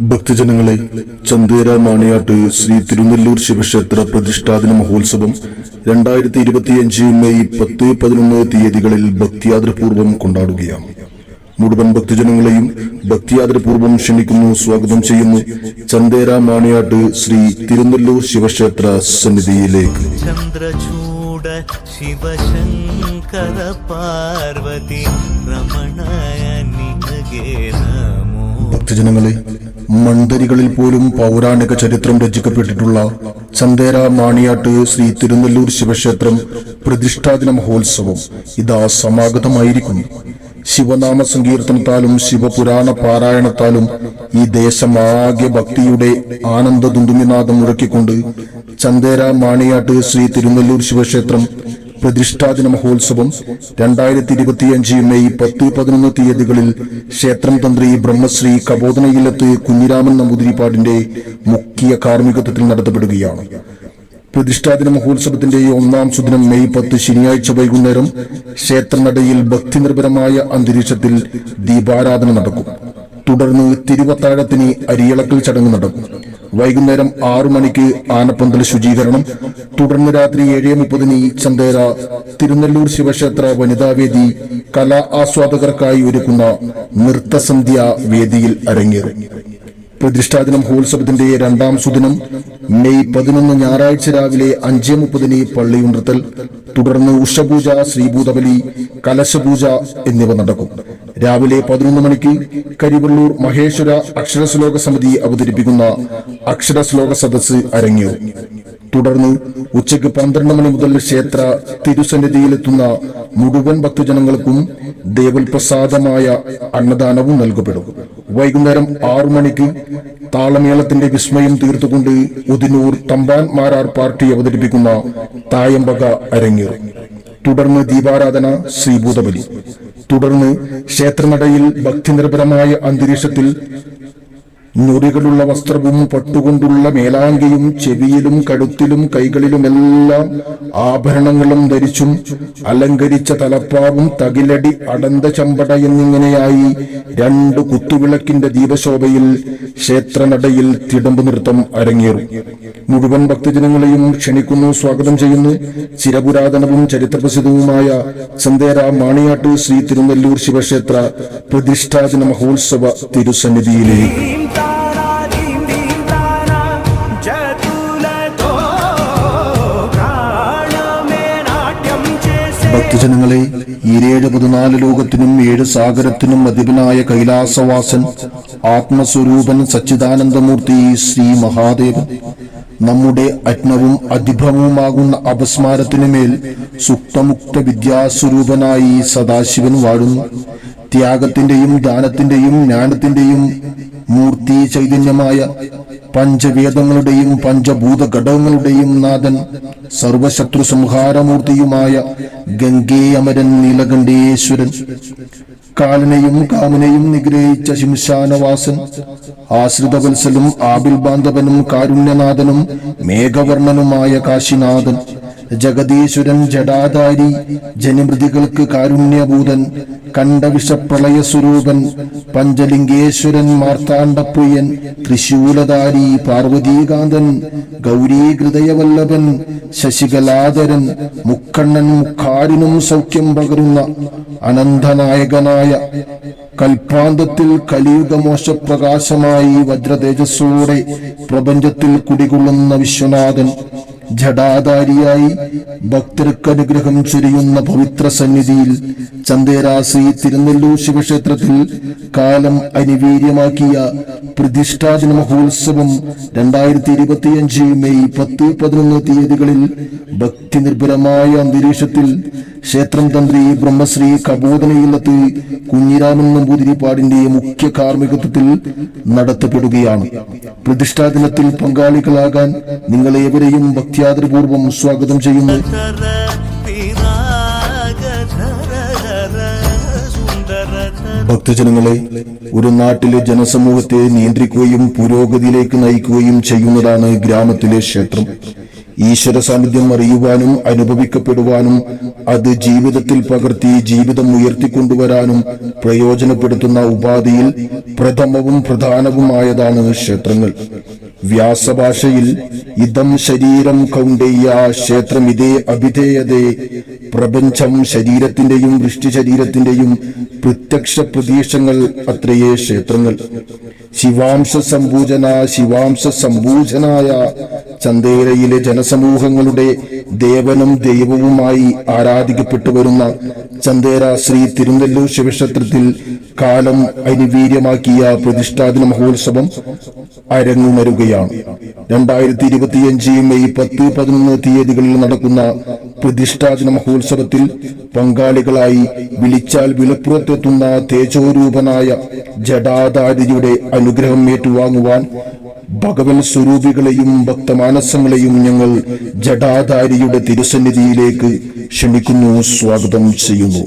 ഭക്തജനങ്ങളെ, ചന്ദേര മാണിയാട്ട് ശ്രീ തിരുനെല്ലൂർ ശിവക്ഷേത്ര പ്രതിഷ്ഠാദിന മഹോത്സവം 2025 മെയ് 10-11 തീയതികളിൽ ഭക്തിയാദരപൂർവ്വം കൊണ്ടാടുകയാണ്. മുഴുവൻ ഭക്തജനങ്ങളെയും ഭക്തിയാദരപൂർവ്വം ക്ഷണിക്കുന്നു, സ്വാഗതം ചെയ്യുന്നു ചന്ദേര മാണിയാട്ട് ശ്രീ തിരുനെല്ലൂർ ശിവക്ഷേത്ര സന്നിധിയിലേക്ക്. ചന്ദ്രചൂഡ ശിവശങ്കര പാർവതി രമണയ നിനഗേ നമോ. ഭക്തജനങ്ങളെ, മണ്ഡരികളിൽ പോലും പൗരാണിക ചരിത്രം രചിക്കപ്പെട്ടിട്ടുള്ള ചന്ദേര മാണിയാട്ട് ശ്രീ തിരുനെല്ലൂർ ശിവക്ഷേത്രം പ്രതിഷ്ഠാദിന മഹോത്സവം ഇതാ സമാഗതമായിരിക്കുന്നു. ശിവനാമ സങ്കീർത്തനത്താലും ശിവപുരാണ പാരായണത്താലും ഈ ദേശമാകെ ഭക്തിയുടെ ആനന്ദ ദുന്ദുമിനാദം മുഴക്കിക്കൊണ്ട് ചന്ദേര മാണിയാട്ട് ശ്രീ തിരുനെല്ലൂർ ശിവക്ഷേത്രം പ്രതിഷ്ഠാദിന മഹോത്സവം 2025 മെയ് 10-11 തീയതികളിൽ ക്ഷേത്രം തന്ത്രി ബ്രഹ്മശ്രീ കബോധനയില്ലത്ത് കുഞ്ഞിരാമൻ നമ്പൂതിരിപ്പാടിന്റെ മുഖ്യ കാർമ്മികത്വത്തിൽ നടത്തപ്പെടുകയാണ്. പ്രതിഷ്ഠാദിന മഹോത്സവത്തിന്റെ 1-ാം സുദിനം മെയ് 10 ശനിയാഴ്ച വൈകുന്നേരം ക്ഷേത്രനടയിൽ ഭക്തിനിർഭരമായ അന്തരീക്ഷത്തിൽ ദീപാരാധന നടക്കും. തുടർന്ന് തിരുവത്താഴത്തിന് അരിയളക്കൽ ചടങ്ങ് നടക്കും. വൈകുന്നേരം 6 മണിക്ക് ആനപ്പന്തൽ ശുചീകരണം. തുടർന്ന് രാത്രി 7:30 ചന്ദേര തിരുനെല്ലൂർ ശിവക്ഷേത്ര വനിതാവേദി കലാ ആസ്വാദകർക്കായി ഒരുക്കുന്ന നൃത്തസന്ധ്യ വേദിയിൽ അരങ്ങേറും. പ്രതിഷ്ഠാദിന മഹോത്സവത്തിന്റെ 2-ാം സുദിനം മെയ് 11 ഞായറാഴ്ച രാവിലെ 5:30 പള്ളിയുണർത്തൽ. തുടർന്ന് ഉഷപൂജ, ശ്രീഭൂതബലി, കലശപൂജ എന്നിവ നടക്കും. രാവിലെ 11 മണിക്ക് കരിവള്ളൂർ മഹേശ്വര അക്ഷരശ്ലോക സമിതി അവതരിപ്പിക്കുന്ന അക്ഷരശ്ലോക സദസ്സ് അരങ്ങേറും. തുടർന്ന് ഉച്ചയ്ക്ക് 12 മണി മുതൽ ക്ഷേത്ര തിരുസന്നിധിയിലെത്തുന്ന മുഴുവൻ ഭക്തജനങ്ങൾക്കും ദേവൽപ്രസാദമായ അന്നദാനവും നൽകപ്പെടും. വൈകുന്നേരം 6 മണിക്ക് താളമേളത്തിന്റെ വിസ്മയം തീർത്തുകൊണ്ട് ഉദിനൂർ തമ്പാൻ മാരാർ പാർട്ടി അവതരിപ്പിക്കുന്ന തായമ്പക അരങ്ങേറും. തുടർന്ന് ദീപാരാധന, ശ്രീഭൂതബലി. തുടർന്ന് ക്ഷേത്രനടയിൽ ഭക്തിനിർഭരമായ അന്തരീക്ഷത്തിൽ ഞൊറികളുള്ള വസ്ത്രവും പട്ടുകൊണ്ടുള്ള മേലാങ്കിയും ചെവിയിലും കഴുത്തിലും കൈകളിലുമെല്ലാം ആഭരണങ്ങളും ധരിച്ചും അലങ്കരിച്ച തലപ്പാവും തകിലടി അടന്ത ചമ്പട എന്നിങ്ങനെയായി 2 കുത്തുവിളക്കിന്റെ ദീപശോഭയിൽ ക്ഷേത്രനടയിൽ തിടമ്പ് നൃത്തം അരങ്ങേറും. മുഴുവൻ ഭക്തജനങ്ങളെയും ക്ഷണിക്കുന്നു, സ്വാഗതം ചെയ്യുന്നു ചിരപുരാതനവും ചരിത്രപ്രസിദ്ധവുമായ ചന്ദേര മാണിയാട്ട് ശ്രീ തിരുനെല്ലൂർ ശിവക്ഷേത്ര പ്രതിഷ്ഠാദിന മഹോത്സവ തിരുസന്നിധിയിലേക്ക്. ഭക്തജനങ്ങളെ, 7-14 ലോകത്തിനും 7 സാഗരത്തിനും അധിപനായ കൈലാസവാസൻ ആത്മസ്വരൂപൻ സച്ചിദാനന്ദമൂർത്തി ശ്രീ മഹാദേവൻ നമ്മുടെ അജ്ഞവും അധിഭ്രമവുമാകുന്ന അപസ്മാരത്തിനുമേൽ സുക്തമുക്ത വിദ്യാസ്വരൂപനായി സദാശിവൻ വാഴുന്നു. ത്യാഗത്തിന്റെയും ദാനത്തിന്റെയും ജ്ഞാനത്തിന്റെയും മൂർത്തി ചൈതന്യമായ പഞ്ചവേദങ്ങളുടെയും പഞ്ചഭൂത ഘടകങ്ങളുടെയും നാഥൻ സർവശത്രു സംഹാരമൂർത്തിയുമായ ഗംഗേയമരൻ നീലകണ്ഠേശ്വരൻ കാലനെയും കാമനെയും നിഗ്രഹിച്ച ശിംശാനവാസൻ ആശ്രിതവത്സലും ആബിൽ ബാന്ധവനും കാരുണ്യനാഥനും മേഘവർണ്ണനുമായ കാശിനാഥൻ ജഗദീശ്വരൻ ജടാധാരി ജനമൃതികൾക്ക് കാരുണ്യഭൂതൻ കണ്ഠവിഷപ്രളയസ്വരൂപൻ പഞ്ചലിംഗേശ്വരൻ മാർത്താണ്ഡപ്രിയൻ തൃശൂലധാരി പാർവതീകാന്തൻ ഗൗരീഹൃദയവല്ലഭൻ ശശികലാധരൻ മുക്കണ്ണൻ മുഖാരിനും സൗഖ്യം പകരുന്ന അനന്തനായകനായ കൽപ്പാന്തത്തിൽ കലിയുഗമോശപ്രകാശമായി വജ്രതേജസ്സോടെ പ്രപഞ്ചത്തിൽ കുടികൊള്ളുന്ന വിശ്വനാഥൻ ജടാധാരിയായി ഭക്തർക്ക് അനുഗ്രഹം ചൊരിയുന്ന പവിത്ര സന്നിധിയിൽ ചന്ദേര ശ്രീ തിരുനെല്ലൂർ ശിവക്ഷേത്രത്തിൽ കാലം അനിവീര്യമാക്കിയ പ്രതിഷ്ഠാദിന മഹോത്സവം 2025 മെയ് 10-11 തീയതികളിൽ ഭക്തിനിർഭരമായ അന്തരീക്ഷത്തിൽ ക്ഷേത്രം തന്ത്രി ബ്രഹ്മശ്രീ കബോധനയില്ലത്ത് കുഞ്ഞിരാമൻ നമ്പൂതിരിപ്പാടിന്റെ മുഖ്യ കാർമ്മികത്വത്തിൽ നടത്തപ്പെടുകയാണ്. പ്രതിഷ്ഠാദിനത്തിൽ പങ്കാളികളാകാൻ നിങ്ങളേവരെയും ഭക്തിയാദരപൂർവ്വം സ്വാഗതം ചെയ്യുന്നു. ഭക്തജനങ്ങളെ, ഒരു നാട്ടിലെ ജനസമൂഹത്തെ നിയന്ത്രിക്കുകയും പുരോഗതിയിലേക്ക് നയിക്കുകയും ചെയ്യുന്നതാണ് ഗ്രാമത്തിലെ ക്ഷേത്രം. ഈശ്വര സാന്നിധ്യം അറിയുവാനും അനുഭവിക്കപ്പെടുവാനും അത് ജീവിതത്തിൽ പകർത്തി ജീവിതം ഉയർത്തിക്കൊണ്ടുവരാനും പ്രയോജനപ്പെടുത്തുന്ന ഉപാധിയിൽ പ്രഥമവും പ്രധാനവുമായതാണ് ക്ഷേത്രങ്ങൾ. വ്യാസഭാഷയിൽ ഇതം ശരീരം കൗണ്ഡേയ ക്ഷേത്രമിതേ അഭിധേയതേ, പ്രപഞ്ചം ശരീരത്തിന്റെയും വൃഷ്ടി ശരീരത്തിന്റെയും പ്രത്യക്ഷ പ്രതീക്ഷങ്ങൾ അത്രയേ ക്ഷേത്രങ്ങൾ. ശിവാംശ സംഭൂജനായ ചന്ദേരയിലെ ജനസമൂഹങ്ങളുടെ ദേവനും ദൈവവുമായി ആരാധിക്കപ്പെട്ടു വരുന്ന ചന്ദേര ശ്രീ തിരുനെല്ലൂർ ശിവക്ഷേത്രത്തിൽ കാലം അനിവീര്യമാക്കിയ പ്രതിഷ്ഠാദിന മഹോത്സവം അരങ്ങുണരുകയാണ്. 2025 മെയ് 10-11 തീയതികളിൽ നടക്കുന്ന പ്രതിഷ്ഠാദിന മഹോത്സവത്തിൽ പങ്കാളികളായി വിളിച്ചാൽ വിളപ്പുറത്തെത്തുന്ന തേജോരൂപനായ ജടാധാരിയുടെ അനുഗ്രഹം ഏറ്റുവാങ്ങുവാൻ ഭഗവൻ സ്വരൂപികളെയും ഭക്തമാനസങ്ങളെയും ഞങ്ങൾ ജടാധാരിയുടെ തിരുസന്നിധിയിലേക്ക് ക്ഷണിക്കുന്നു, സ്വാഗതം ചെയ്യുന്നു.